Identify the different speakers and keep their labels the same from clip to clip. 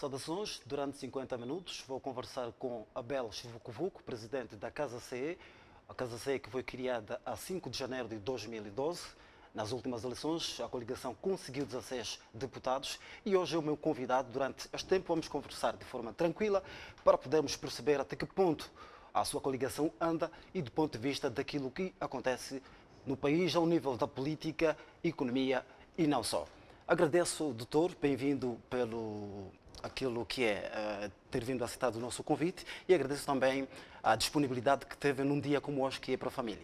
Speaker 1: Saudações, durante 50 minutos vou conversar com Abel Chivucovuco, presidente da Casa CE, a Casa CE que foi criada a 5 de janeiro de 2012. Nas últimas eleições, a coligação conseguiu 16 deputados e hoje é o meu convidado. Durante este tempo vamos conversar de forma tranquila para podermos perceber até que ponto a sua coligação anda e do ponto de vista daquilo que acontece no país ao nível da política, economia e não só. Agradeço, doutor, bem-vindo pelo aquilo que é ter vindo a aceitar o nosso convite e agradeço também a disponibilidade que teve num dia como hoje, que é para a família.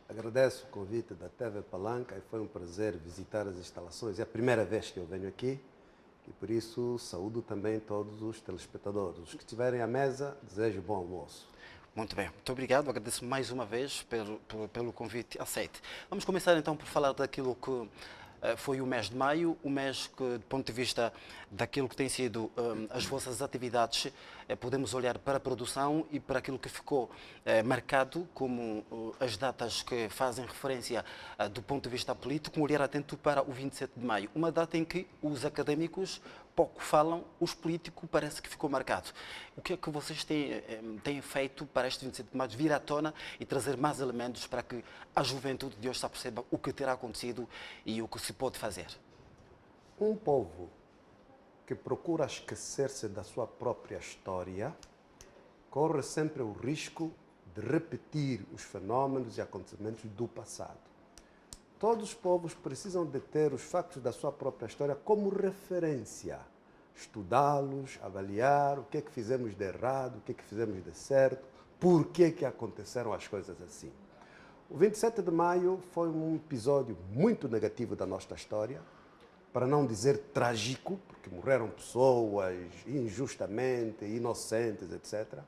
Speaker 2: Agradeço o convite da TV Palanca e foi um prazer visitar as instalações. É a primeira vez que eu venho aqui e por isso saúdo também todos os telespectadores. Os que estiverem à mesa, desejo bom almoço.
Speaker 1: Muito bem, muito obrigado. Agradeço mais uma vez pelo convite aceite. Vamos começar então por falar daquilo que foi o mês de maio, o mês que, do ponto de vista daquilo que tem sido as vossas atividades, podemos olhar para a produção e para aquilo que ficou marcado como as datas que fazem referência do ponto de vista político, um olhar atento para o 27 de maio, uma data em que os académicos pouco falam, os políticos parece que ficou marcado. O que é que vocês têm feito para este 27 de maio vir à tona e trazer mais elementos para que a juventude de hoje perceba o que terá acontecido e o que se pode fazer?
Speaker 2: Um povo que procura esquecer-se da sua própria história corre sempre o risco de repetir os fenômenos e acontecimentos do passado. Todos os povos precisam de ter os factos da sua própria história como referência. Estudá-los, avaliar o que é que fizemos de errado, o que é que fizemos de certo, por que é que aconteceram as coisas assim. O 27 de maio foi um episódio muito negativo da nossa história, para não dizer trágico, porque morreram pessoas injustamente, inocentes, etc.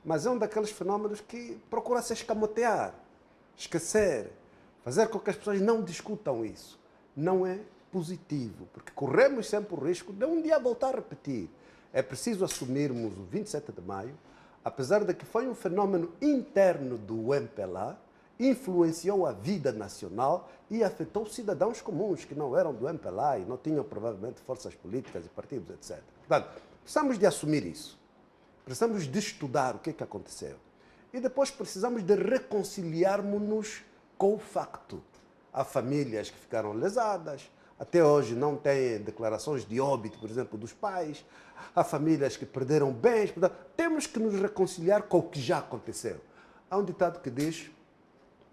Speaker 2: Mas é um daqueles fenômenos que procura se escamotear, esquecer, fazer com que as pessoas não discutam isso. Não é positivo, porque corremos sempre o risco de um dia voltar a repetir. É preciso assumirmos o 27 de maio, apesar de que foi um fenômeno interno do MPLA, influenciou a vida nacional e afetou cidadãos comuns que não eram do MPLA e não tinham provavelmente forças políticas e partidos, etc. Portanto, precisamos de assumir isso. Precisamos de estudar o que é que aconteceu. E depois precisamos de reconciliarmos-nos com o facto. Há famílias que ficaram lesadas, até hoje não têm declarações de óbito, por exemplo, dos pais. Há famílias que perderam bens. Portanto, temos que nos reconciliar com o que já aconteceu. Há um ditado que diz: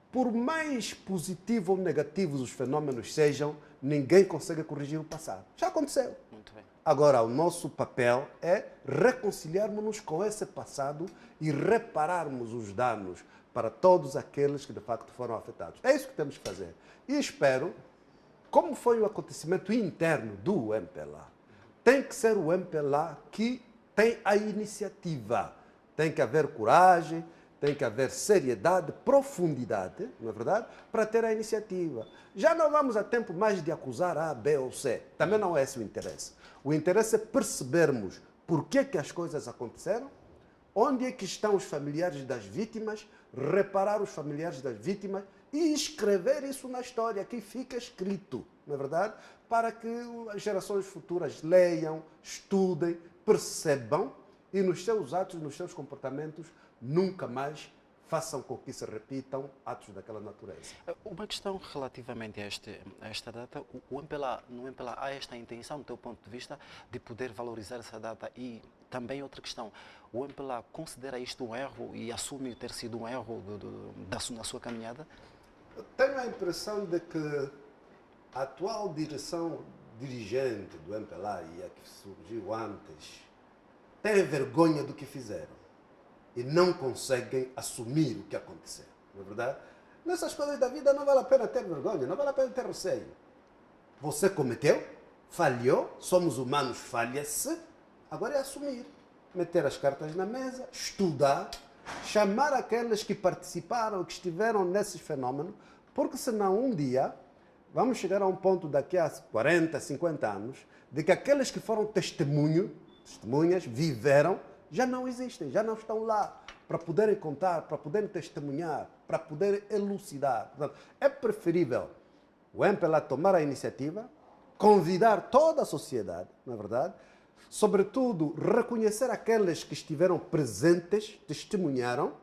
Speaker 2: por mais positivo ou negativos os fenômenos sejam, ninguém consegue corrigir o passado. Já aconteceu.
Speaker 1: Muito bem.
Speaker 2: Agora, o nosso papel é reconciliarmos-nos com esse passado e repararmos os danos para todos aqueles que de facto foram afetados. É isso que temos que fazer. E espero, como foi o acontecimento interno do MPLA, tem que ser o MPLA que tem a iniciativa. Tem que haver coragem, tem que haver seriedade, profundidade, não é verdade? Para ter a iniciativa. Já não vamos a tempo mais de acusar A, B ou C. Também não é esse o interesse. O interesse é percebermos por que as coisas aconteceram, onde é que estão os familiares das vítimas, reparar os familiares das vítimas e escrever isso na história, que fica escrito, não é verdade? Para que as gerações futuras leiam, estudem, percebam e nos seus atos, nos seus comportamentos, nunca mais façam com que se repitam atos daquela natureza.
Speaker 1: Uma questão relativamente a esta data, no MPLA há esta intenção, do teu ponto de vista, de poder valorizar essa data e também outra questão, o MPLA considera isto um erro e assume ter sido um erro na sua caminhada?
Speaker 2: Eu tenho a impressão de que a atual dirigente do MPLA e a que surgiu antes tem vergonha do que fizeram e não conseguem assumir o que aconteceu, não é verdade? Nessas coisas da vida não vale a pena ter vergonha, não vale a pena ter receio. Você cometeu, falhou, somos humanos, falha-se, agora é assumir, meter as cartas na mesa, estudar, chamar aqueles que participaram, que estiveram nesses fenômenos, porque senão um dia vamos chegar a um ponto daqui a 40, 50 anos, de que aqueles que foram testemunhas, viveram, já não existem, já não estão lá para poderem contar, para poderem testemunhar, para poderem elucidar. Portanto, é preferível o MPLA tomar a iniciativa, convidar toda a sociedade, na verdade, Sobretudo, reconhecer aqueles que estiveram presentes, testemunharam,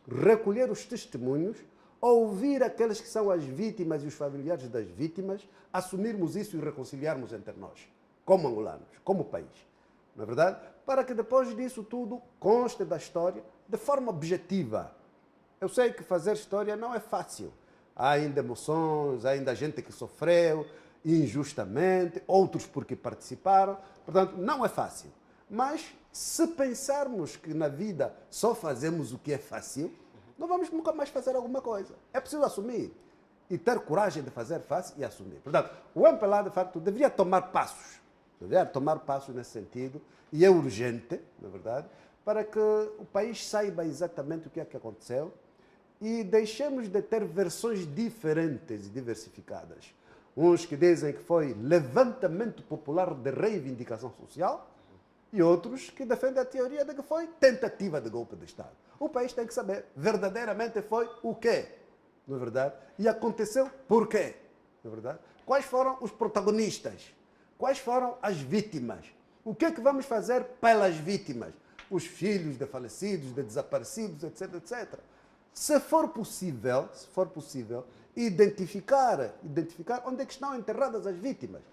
Speaker 2: recolher os testemunhos, ouvir aqueles que são as vítimas e os familiares das vítimas, assumirmos isso e reconciliarmos entre nós, como angolanos, como país. Não é verdade? Para que depois disso tudo conste da história de forma objetiva. Eu sei que fazer história não é fácil. Há ainda emoções, há ainda gente que sofreu injustamente, outros porque participaram. Portanto, não é fácil. Mas se pensarmos que na vida só fazemos o que é fácil, não vamos nunca mais fazer alguma coisa. É preciso assumir e ter coragem de fazer face e assumir. Portanto, o MPLA, de facto, deveria tomar passos. Deveria tomar passos nesse sentido, e é urgente, na verdade, para que o país saiba exatamente o que é que aconteceu e deixemos de ter versões diferentes e diversificadas. Uns que dizem que foi levantamento popular de reivindicação social e outros que defendem a teoria de que foi tentativa de golpe de Estado. O país tem que saber verdadeiramente foi o quê, não é verdade? E aconteceu por quê, não é verdade? Quais foram os protagonistas? Quais foram as vítimas? O que é que vamos fazer pelas vítimas? Os filhos de falecidos, de desaparecidos, etc, etc. Se for possível, identificar onde é que estão enterradas as vítimas.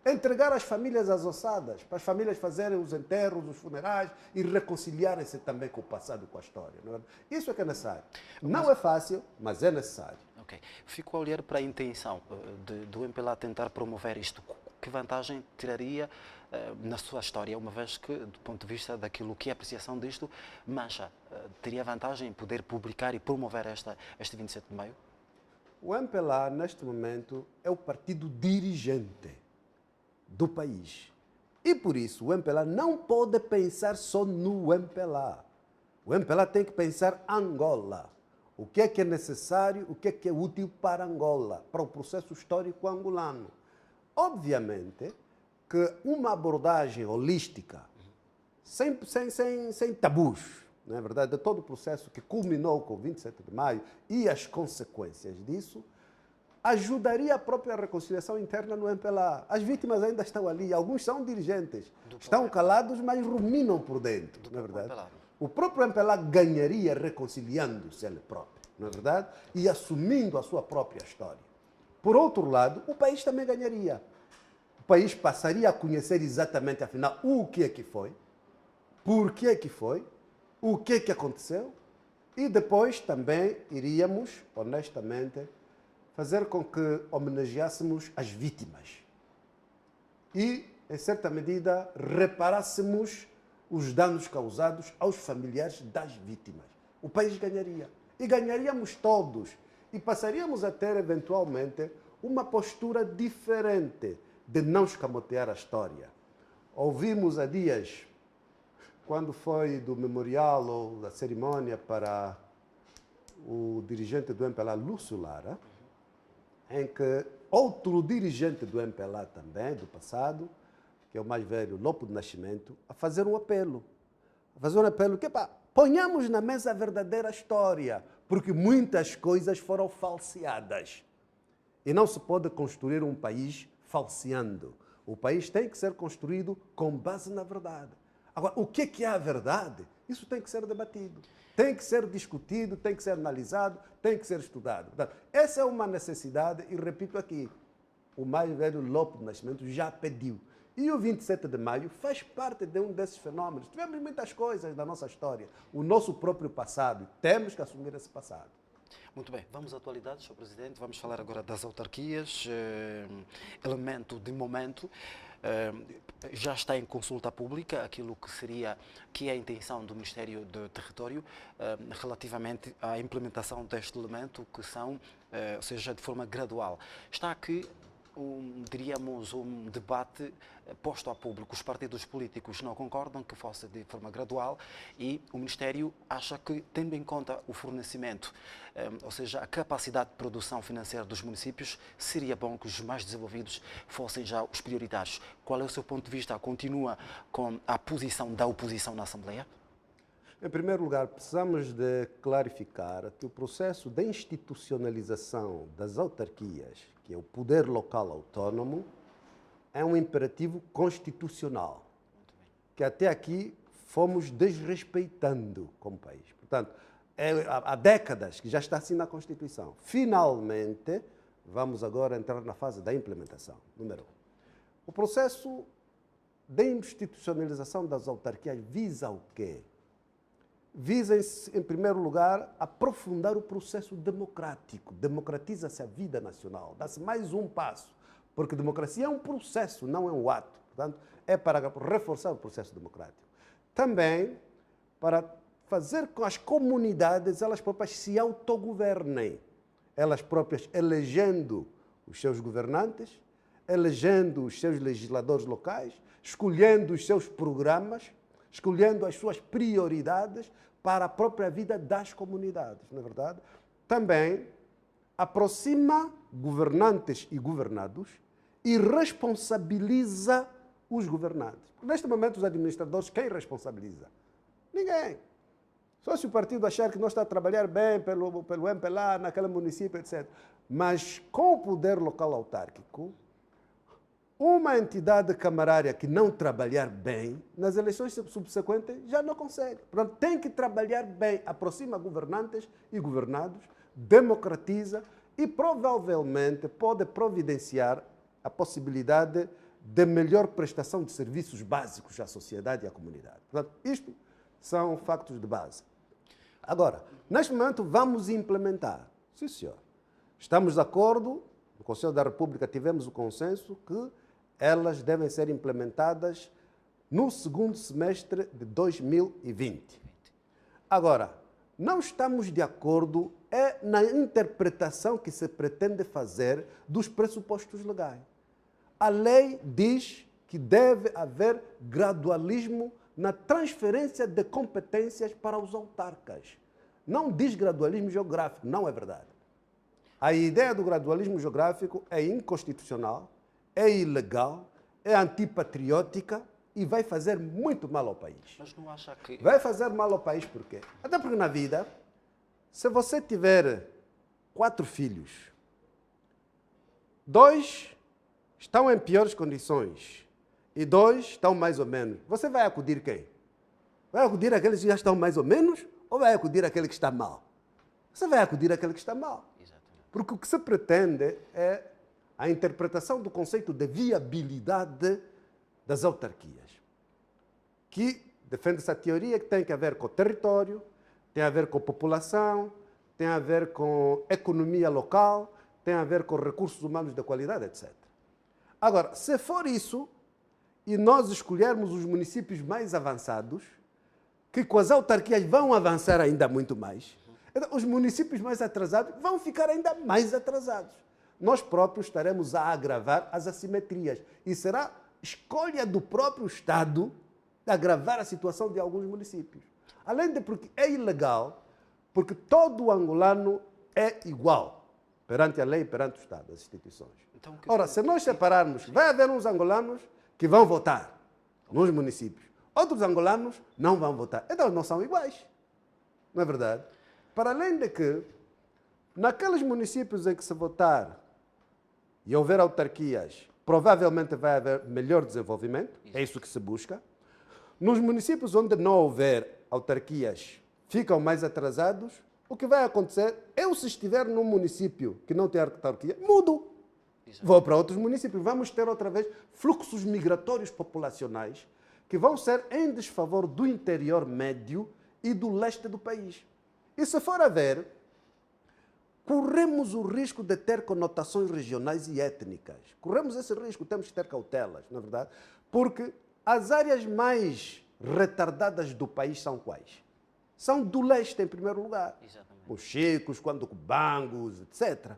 Speaker 2: Entregar às famílias as ossadas, para as famílias fazerem os enterros, os funerais e reconciliarem-se também com o passado e com a história. Não é? Isso é que é necessário. Não é fácil, mas é necessário.
Speaker 1: Ok. Fico a olhar para a intenção do MPLA tentar promover isto. Que vantagem tiraria na sua história, uma vez que, do ponto de vista daquilo que é a apreciação disto, Mancha teria vantagem em poder publicar e promover este 27 de maio?
Speaker 2: O MPLA, neste momento, é o partido dirigente do país. E por isso o MPLA não pode pensar só no MPLA. O MPLA tem que pensar Angola. O que é necessário, o que é útil para Angola, para o processo histórico angolano. Obviamente que uma abordagem holística, sem tabus, não é verdade, de todo o processo que culminou com o 27 de maio e as consequências disso, ajudaria a própria reconciliação interna no MPLA. As vítimas ainda estão ali, alguns são dirigentes, estão calados, mas ruminam por dentro, não é verdade? O próprio MPLA ganharia reconciliando-se ele próprio, não é verdade? E assumindo a sua própria história. Por outro lado, o país também ganharia. O país passaria a conhecer exatamente, afinal, o que é que foi, por que é que foi, o que é que aconteceu, e depois também iríamos, honestamente, fazer com que homenageássemos as vítimas e, em certa medida, reparássemos os danos causados aos familiares das vítimas. O país ganharia. E ganharíamos todos. E passaríamos a ter, eventualmente, uma postura diferente de não escamotear a história. Ouvimos há dias, quando foi do memorial ou da cerimônia para o dirigente do MPLA, Lúcio Lara, em que outro dirigente do MPLA também, do passado, que é o mais velho, Lopo de Nascimento, a fazer um apelo. A fazer um apelo que, ponhamos na mesa a verdadeira história, porque muitas coisas foram falseadas. E não se pode construir um país falseando. O país tem que ser construído com base na verdade. Agora, o que é a verdade? Isso tem que ser debatido, tem que ser discutido, tem que ser analisado, tem que ser estudado. Portanto, essa é uma necessidade, e repito aqui, o mais velho Lopo de Nascimento já pediu. E o 27 de maio faz parte de um desses fenômenos. Tivemos muitas coisas da nossa história, o nosso próprio passado, temos que assumir esse passado.
Speaker 1: Muito bem, vamos à atualidade, Sr. Presidente. Vamos falar agora das autarquias, elemento de momento. Já está em consulta pública aquilo que é a intenção do Ministério do Território relativamente à implementação deste elemento, que são, ou seja, de forma gradual. Está aqui diríamos, um debate posto ao público. Os partidos políticos não concordam que fosse de forma gradual e o Ministério acha que, tendo em conta o fornecimento, ou seja, a capacidade de produção financeira dos municípios, seria bom que os mais desenvolvidos fossem já os prioritários. Qual é o seu ponto de vista? Continua com a posição da oposição na Assembleia?
Speaker 2: Em primeiro lugar, precisamos de clarificar que o processo de institucionalização das autarquias, que é o poder local autónomo, é um imperativo constitucional. que até aqui fomos desrespeitando como país. Portanto, há décadas que já está assim na Constituição. Finalmente, vamos agora entrar na fase da implementação. Número 1. O processo de institucionalização das autarquias visa o quê? Visa, em primeiro lugar, aprofundar o processo democrático. Democratiza-se a vida nacional. Dá-se mais um passo. Porque democracia é um processo, não é um ato. Portanto, é para reforçar o processo democrático. Também para fazer com as comunidades elas próprias se autogovernem. Elas próprias elegendo os seus governantes, elegendo os seus legisladores locais, escolhendo os seus programas, escolhendo as suas prioridades para a própria vida das comunidades, não é verdade? Também aproxima governantes e governados e responsabiliza os governantes. Neste momento, os administradores, quem responsabiliza? Ninguém. Só se o partido achar que não está a trabalhar bem pelo MPLA, naquele município, etc. Mas com o poder local autárquico, uma entidade camarária que não trabalhar bem, nas eleições subsequentes já não consegue. Portanto, tem que trabalhar bem, aproxima governantes e governados, democratiza e provavelmente pode providenciar a possibilidade de melhor prestação de serviços básicos à sociedade e à comunidade. Portanto, isto são factos de base. Agora, neste momento, vamos implementar. Sim, senhor. Estamos de acordo, no Conselho da República tivemos o consenso que elas devem ser implementadas no segundo semestre de 2020. Agora, não estamos de acordo na interpretação que se pretende fazer dos pressupostos legais. A lei diz que deve haver gradualismo na transferência de competências para os autarcas. Não diz gradualismo geográfico, não é verdade. A ideia do gradualismo geográfico é inconstitucional, é ilegal, é antipatriótica e vai fazer muito mal ao país.
Speaker 1: Mas não acha que...
Speaker 2: Vai fazer mal ao país por quê? Até porque na vida, se você tiver 4 filhos, 2 estão em piores condições e 2 estão mais ou menos, você vai acudir quem? Vai acudir aqueles que já estão mais ou menos ou vai acudir aquele que está mal? Você vai acudir aquele que está mal.
Speaker 1: Exatamente.
Speaker 2: Porque o que se pretende é a interpretação do conceito de viabilidade das autarquias, que defende essa teoria que tem que ver com o território, tem a ver com a população, tem a ver com economia local, tem a ver com recursos humanos de qualidade, etc. Agora, se for isso, e nós escolhermos os municípios mais avançados, que com as autarquias vão avançar ainda muito mais, então, os municípios mais atrasados vão ficar ainda mais atrasados. Nós próprios estaremos a agravar as assimetrias. E será escolha do próprio Estado de agravar a situação de alguns municípios. Além de porque é ilegal, porque todo angolano é igual perante a lei, perante o Estado, as instituições.
Speaker 1: Então,
Speaker 2: ora, se nós separarmos, vai haver uns angolanos que vão votar nos municípios. Outros angolanos não vão votar. Então, não são iguais. Não é verdade? Para além de que, naqueles municípios em que se votar e houver autarquias, provavelmente vai haver melhor desenvolvimento, é isso que se busca. Nos municípios onde não houver autarquias, ficam mais atrasados. O que vai acontecer, eu se estiver num município que não tem autarquia, mudo. Vou para outros municípios. Vamos ter outra vez fluxos migratórios populacionais que vão ser em desfavor do interior médio e do leste do país. E se for a ver, corremos o risco de ter conotações regionais e étnicas. Corremos esse risco, temos que ter cautelas, na verdade, porque as áreas mais retardadas do país são quais? São do leste, em primeiro lugar.
Speaker 1: Exatamente.
Speaker 2: Os Chicos, Quandocubangos, etc.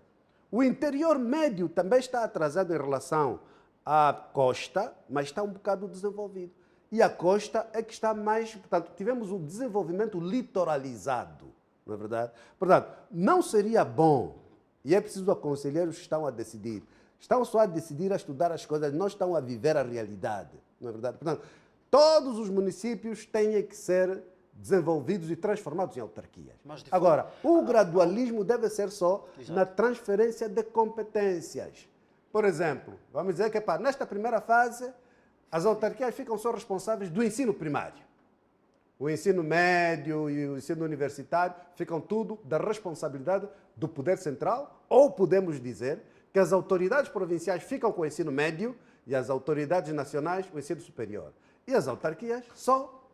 Speaker 2: O interior médio também está atrasado em relação à costa, mas está um bocado desenvolvido. E a costa é que está mais... Portanto, tivemos um desenvolvimento litoralizado, não é verdade? Portanto, não seria bom, e é preciso aconselhar os que estão a decidir, estão só a decidir, a estudar as coisas, não estão a viver a realidade, não é verdade? Portanto, todos os municípios têm que ser desenvolvidos e transformados em autarquias. Agora, o gradualismo deve ser só na transferência de competências. Por exemplo, vamos dizer que nesta primeira fase as autarquias ficam só responsáveis do ensino primário. O ensino médio e o ensino universitário ficam tudo da responsabilidade do poder central, ou podemos dizer que as autoridades provinciais ficam com o ensino médio e as autoridades nacionais o ensino superior. E as autarquias só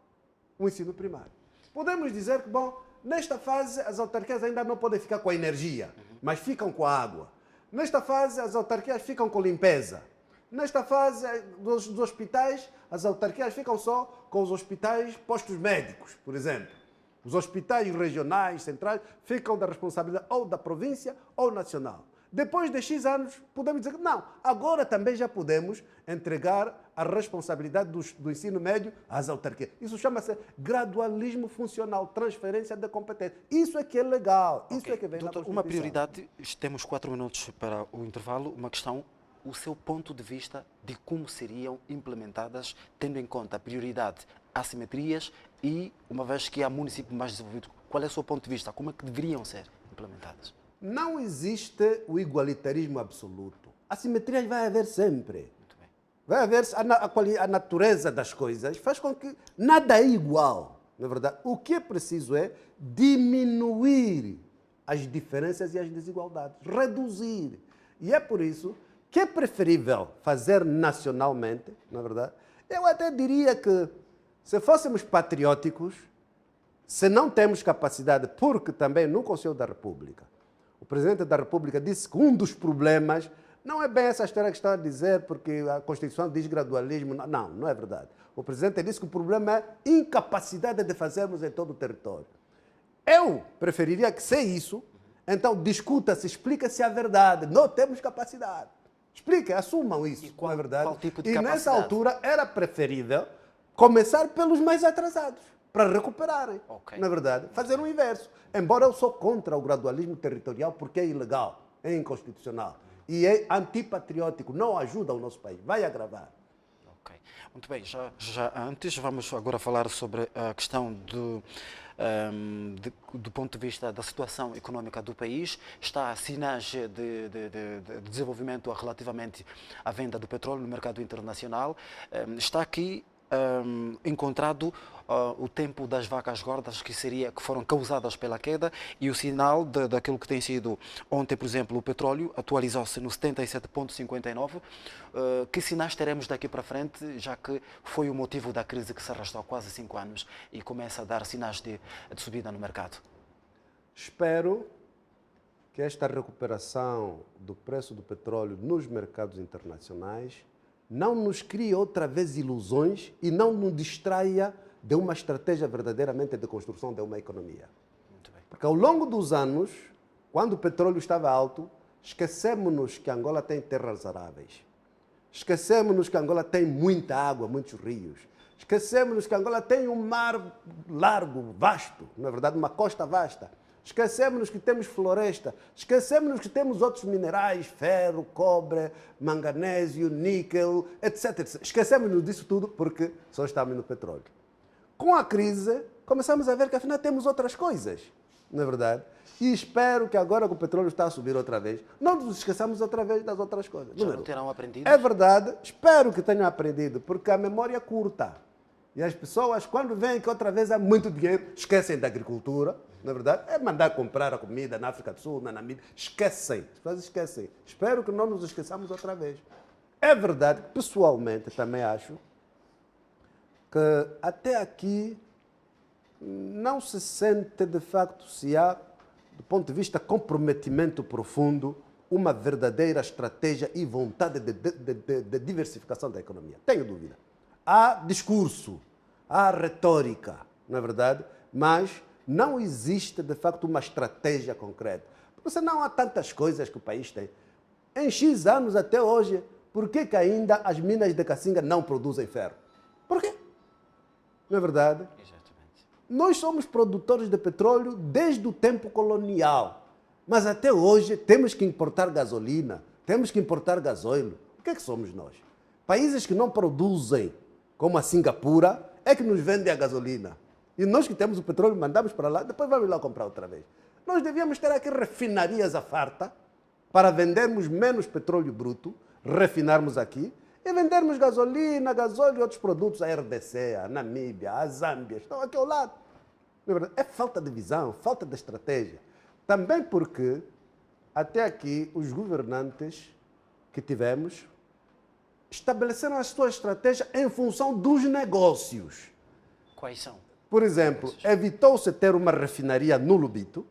Speaker 2: o ensino primário. Podemos dizer que, bom, nesta fase as autarquias ainda não podem ficar com a energia, mas ficam com a água. Nesta fase as autarquias ficam com limpeza. Nesta fase dos hospitais, as autarquias ficam só com os hospitais postos médicos, por exemplo. Os hospitais regionais, centrais, ficam da responsabilidade ou da província ou nacional. Depois de X anos, podemos dizer que não, agora também já podemos entregar a responsabilidade do ensino médio às autarquias. Isso chama-se gradualismo funcional, transferência da competência. Isso é que é legal, isso é que vem
Speaker 1: Doutor,
Speaker 2: na Constituição.
Speaker 1: uma prioridade, temos 4 minutos para o intervalo, uma questão, o seu ponto de vista de como seriam implementadas, tendo em conta a prioridade, assimetrias e, uma vez que há municípios mais desenvolvidos, qual é o seu ponto de vista? Como é que deveriam ser implementadas?
Speaker 2: Não existe o igualitarismo absoluto. Assimetrias vai haver sempre.
Speaker 1: Muito bem.
Speaker 2: Vai haver a natureza das coisas, faz com que nada é igual. Na verdade, o que é preciso é diminuir as diferenças e as desigualdades, reduzir. E é por isso que é preferível fazer nacionalmente, na verdade. Eu até diria que, se fôssemos patrióticos, se não temos capacidade, porque também no Conselho da República, o Presidente da República disse que um dos problemas não é bem essa história que está a dizer, porque a Constituição diz gradualismo. Não, não é verdade. O Presidente disse que o problema é incapacidade de fazermos em todo o território. Eu preferiria que, se é isso, então discuta-se, explica-se a verdade. Não temos capacidade. Expliquem, assumam isso, não é verdade?
Speaker 1: Qual tipo de
Speaker 2: e
Speaker 1: capacidade?
Speaker 2: nessa altura era preferível começar pelos mais atrasados, para recuperarem, na verdade, fazer o inverso. Embora eu sou contra o gradualismo territorial porque é ilegal, é inconstitucional e é antipatriótico, não ajuda o nosso país, vai agravar.
Speaker 1: Ok, muito bem, já antes vamos agora falar sobre a questão do ponto de vista da situação econômica do país. Está a sinais de desenvolvimento relativamente à venda do petróleo no mercado internacional. Está aqui encontrado o tempo das vacas gordas que foram causadas pela queda e o sinal daquilo que tem sido ontem, por exemplo, o petróleo atualizou-se no 77,59. Que sinais teremos daqui para frente, já que foi o motivo da crise que se arrastou há quase 5 anos e começa a dar sinais de subida no mercado?
Speaker 2: Espero que esta recuperação do preço do petróleo nos mercados internacionais não nos crie outra vez ilusões e não nos distraia de uma estratégia verdadeiramente de construção de uma economia.
Speaker 1: Muito bem.
Speaker 2: Porque ao longo dos anos, quando o petróleo estava alto, esquecemos-nos que Angola tem terras aráveis. Esquecemos-nos que Angola tem muita água, muitos rios. Esquecemos-nos que Angola tem um mar largo, vasto, na verdade uma costa vasta. Esquecemos-nos que temos floresta, esquecemos-nos que temos outros minerais, ferro, cobre, manganésio, níquel, etc. Esquecemos-nos disso tudo porque só estamos no petróleo. Com a crise, começamos a ver que afinal temos outras coisas, não é verdade? E espero que agora que o petróleo está a subir outra vez, não nos esqueçamos outra vez das outras coisas.
Speaker 1: Já não terão aprendido?
Speaker 2: É verdade, espero que tenham aprendido, porque a memória é curta. E as pessoas, quando veem que outra vez há muito dinheiro, esquecem da agricultura, na verdade, é mandar comprar a comida na África do Sul, na Namíbia, esquecem, as pessoas esquecem. Espero que não nos esqueçamos outra vez. É verdade, pessoalmente também acho que até aqui não se sente de facto se há, do ponto de vista comprometimento profundo, uma verdadeira estratégia e vontade de diversificação da economia. Tenho dúvida. Há discurso, há retórica, na verdade, mas não existe, de facto, uma estratégia concreta. Porque senão há tantas coisas que o país tem. Em X anos até hoje, por que ainda as minas de Cacinga não produzem ferro? Por quê? Não é verdade?
Speaker 1: Exatamente.
Speaker 2: Nós somos produtores de petróleo desde o tempo colonial. Mas até hoje temos que importar gasolina, temos que importar gasóleo. O que é que somos nós? Países que não produzem, como a Singapura, é que nos vendem a gasolina. E nós que temos o petróleo, mandamos para lá, depois vamos lá comprar outra vez. Nós devíamos ter aqui refinarias à farta para vendermos menos petróleo bruto, refinarmos aqui e vendermos gasolina, gasóleo e outros produtos à RDC, à Namíbia, à Zâmbia, estão aqui ao lado. Na verdade, é falta de visão, falta de estratégia. Também porque, até aqui, os governantes que tivemos estabeleceram a sua estratégia em função dos negócios.
Speaker 1: Quais são?
Speaker 2: Por exemplo, evitou-se ter uma refinaria no Lubito,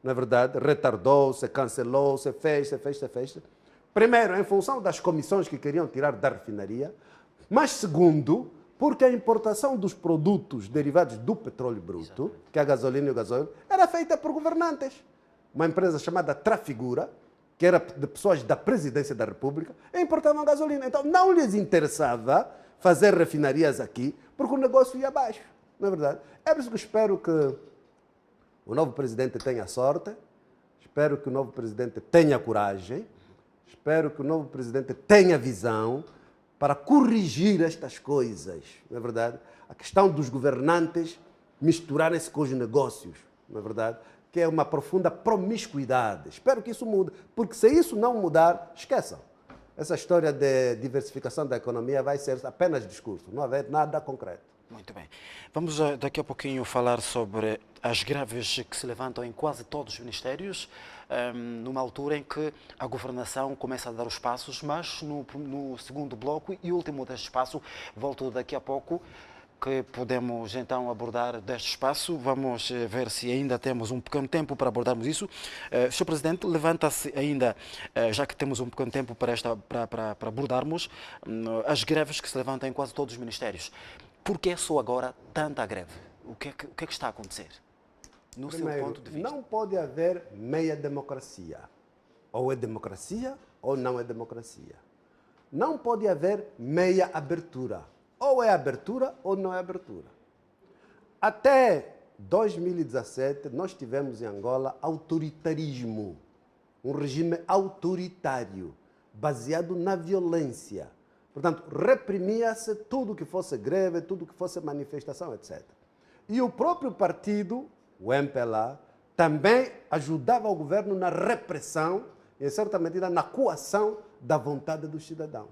Speaker 2: na verdade, retardou-se, cancelou-se, fez. Primeiro, em função das comissões que queriam tirar da refinaria, mas segundo, porque a importação dos produtos derivados do petróleo bruto, que é a gasolina e o gasóleo, era feita por governantes. Uma empresa chamada Trafigura, que era de pessoas da presidência da República, e importavam gasolina. Então, não lhes interessava fazer refinarias aqui, porque o negócio ia abaixo, não é verdade? É por isso que espero que o novo presidente tenha sorte, espero que o novo presidente tenha coragem, espero que o novo presidente tenha visão para corrigir estas coisas, não é verdade? A questão dos governantes misturarem-se com os negócios, não é verdade? Que é uma profunda promiscuidade. Espero que isso mude, porque se isso não mudar, esqueçam. Essa história de diversificação da economia vai ser apenas discurso, não haver nada concreto.
Speaker 1: Muito bem. Vamos daqui a pouquinho falar sobre as greves que se levantam em quase todos os ministérios, numa altura em que a governação começa a dar os passos, mas no segundo bloco e último deste espaço, volto daqui a pouco, que podemos então abordar deste espaço. Vamos ver se ainda temos um pequeno tempo para abordarmos isso. Sr. Presidente, levanta-se ainda, já que temos um pequeno tempo para abordarmos, as greves que se levantam em quase todos os ministérios. Por que só agora tanta greve? O que é que está a acontecer? No seu ponto de vista.
Speaker 2: Não pode haver meia democracia. Ou é democracia ou não é democracia. Não pode haver meia abertura. Ou é abertura ou não é abertura. Até 2017, nós tivemos em Angola autoritarismo. Um regime autoritário, baseado na violência. Portanto, reprimia-se tudo que fosse greve, tudo que fosse manifestação, etc. E o próprio partido, o MPLA, também ajudava o governo na repressão e, em certa medida, na coação da vontade dos cidadãos.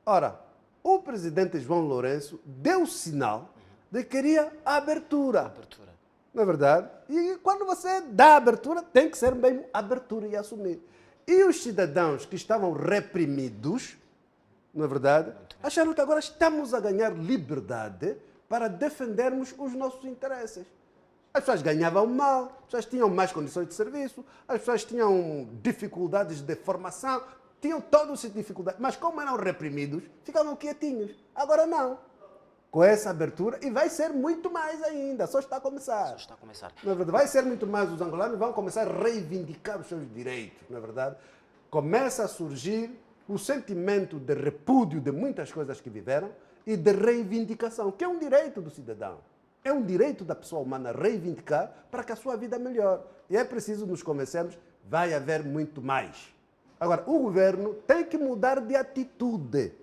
Speaker 2: Ora, o presidente João Lourenço deu sinal de que queria a abertura. Não é verdade? E quando você dá abertura, tem que ser mesmo abertura e assumir. E os cidadãos que estavam reprimidos, não é verdade, acharam que agora estamos a ganhar liberdade para defendermos os nossos interesses. As pessoas ganhavam mal, as pessoas tinham mais condições de serviço, as pessoas tinham dificuldades de formação, tinham todas essas dificuldades, mas como eram reprimidos, ficavam quietinhos. Agora não. Com essa abertura, e vai ser muito mais ainda, só está a começar.
Speaker 1: Só está a começar.
Speaker 2: Na verdade, vai ser muito mais, os angolanos vão começar a reivindicar os seus direitos, na verdade. Começa a surgir o sentimento de repúdio de muitas coisas que viveram e de reivindicação, que é um direito do cidadão. É um direito da pessoa humana reivindicar para que a sua vida melhore. E é preciso nos convencermos, vai haver muito mais. Agora, o governo tem que mudar de atitude.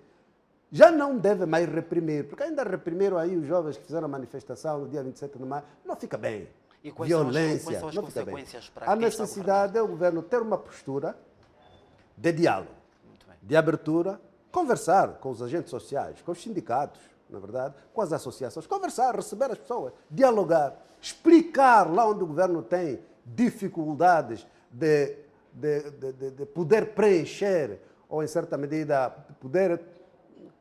Speaker 2: Já não deve mais reprimir, porque ainda reprimiram aí os jovens que fizeram a manifestação no dia 27 de maio. Não fica bem.
Speaker 1: E quais
Speaker 2: Violência,
Speaker 1: são as
Speaker 2: não fica bem.
Speaker 1: consequências para
Speaker 2: A
Speaker 1: quem está
Speaker 2: necessidade é o governo ter uma postura de diálogo, de abertura, conversar com os agentes sociais, com os sindicatos, na verdade, com as associações, conversar, receber as pessoas, dialogar, explicar lá onde o governo tem dificuldades de poder preencher ou, em certa medida, poder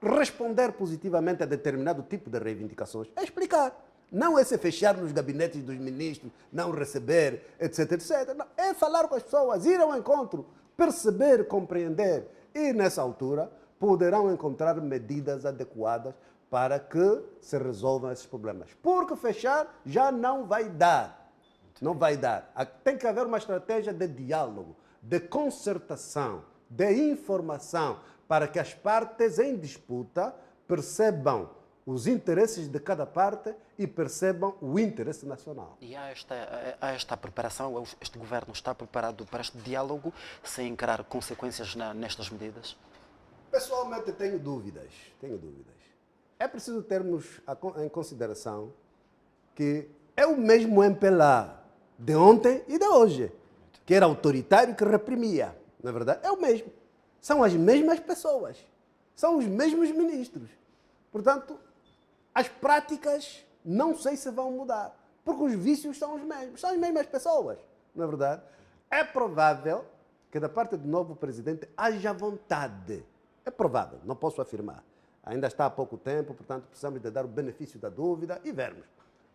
Speaker 2: responder positivamente a determinado tipo de reivindicações. É explicar. Não é se fechar nos gabinetes dos ministros, não receber, etc, etc. Não. É falar com as pessoas, ir ao encontro, perceber, compreender. E, nessa altura, poderão encontrar medidas adequadas para que se resolvam esses problemas. Porque fechar já não vai dar. Não vai dar. Tem que haver uma estratégia de diálogo, de concertação, de informação, para que as partes em disputa percebam os interesses de cada parte e percebam o interesse nacional.
Speaker 1: E há esta preparação, este governo está preparado para este diálogo sem encarar consequências nestas medidas?
Speaker 2: Pessoalmente tenho dúvidas. É preciso termos em consideração que é o mesmo MPLA de ontem e de hoje, que era autoritário e que reprimia. Na verdade, é o mesmo. São as mesmas pessoas. são os mesmos ministros. Portanto, as práticas não sei se vão mudar, porque os vícios são os mesmos, são as mesmas pessoas, não é verdade? É provável que da parte do novo presidente haja vontade. É provável, não posso afirmar. Ainda está há pouco tempo, portanto, precisamos de dar o benefício da dúvida e vermos.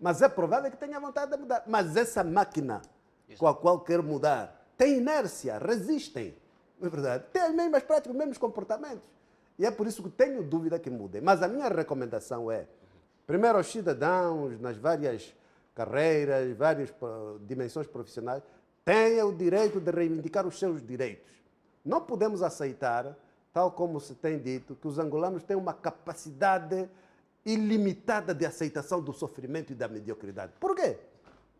Speaker 2: Mas é provável que tenha vontade de mudar. Mas essa máquina com a qual quer mudar tem inércia, resistem, não é verdade? Tem as mesmas práticas, os mesmos comportamentos. E é por isso que tenho dúvida que mudem. Mas a minha recomendação é, primeiro aos cidadãos, nas várias carreiras, várias dimensões profissionais, tenham o direito de reivindicar os seus direitos. Não podemos aceitar, tal como se tem dito, que os angolanos têm uma capacidade ilimitada de aceitação do sofrimento e da mediocridade. Por quê?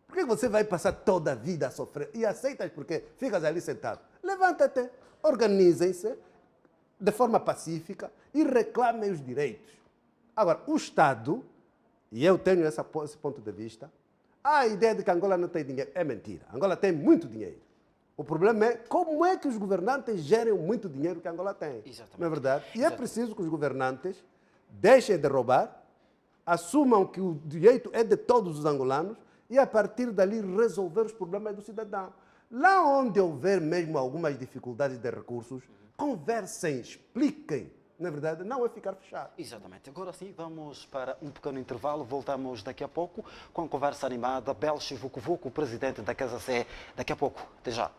Speaker 2: Por que você vai passar toda a vida a sofrer? E aceitas porque ficas ali sentado. Levanta-te, organizem-se de forma pacífica e reclamem os direitos. Agora, o Estado, e eu tenho esse ponto de vista, a ideia de que Angola não tem dinheiro é mentira. Angola tem muito dinheiro. O problema é como é que os governantes gerem muito dinheiro que Angola tem.
Speaker 1: Exatamente.
Speaker 2: Não é verdade? E é preciso que os governantes deixem de roubar, assumam que o direito é de todos os angolanos e, a partir dali, resolver os problemas do cidadão. Lá onde houver mesmo algumas dificuldades de recursos, conversem, expliquem. Na verdade, não é ficar fechado.
Speaker 1: Exatamente. Agora sim, vamos para um pequeno intervalo. Voltamos daqui a pouco com a conversa animada. Belchi Vucu Vucu, presidente da Casa C. Daqui a pouco. Até já.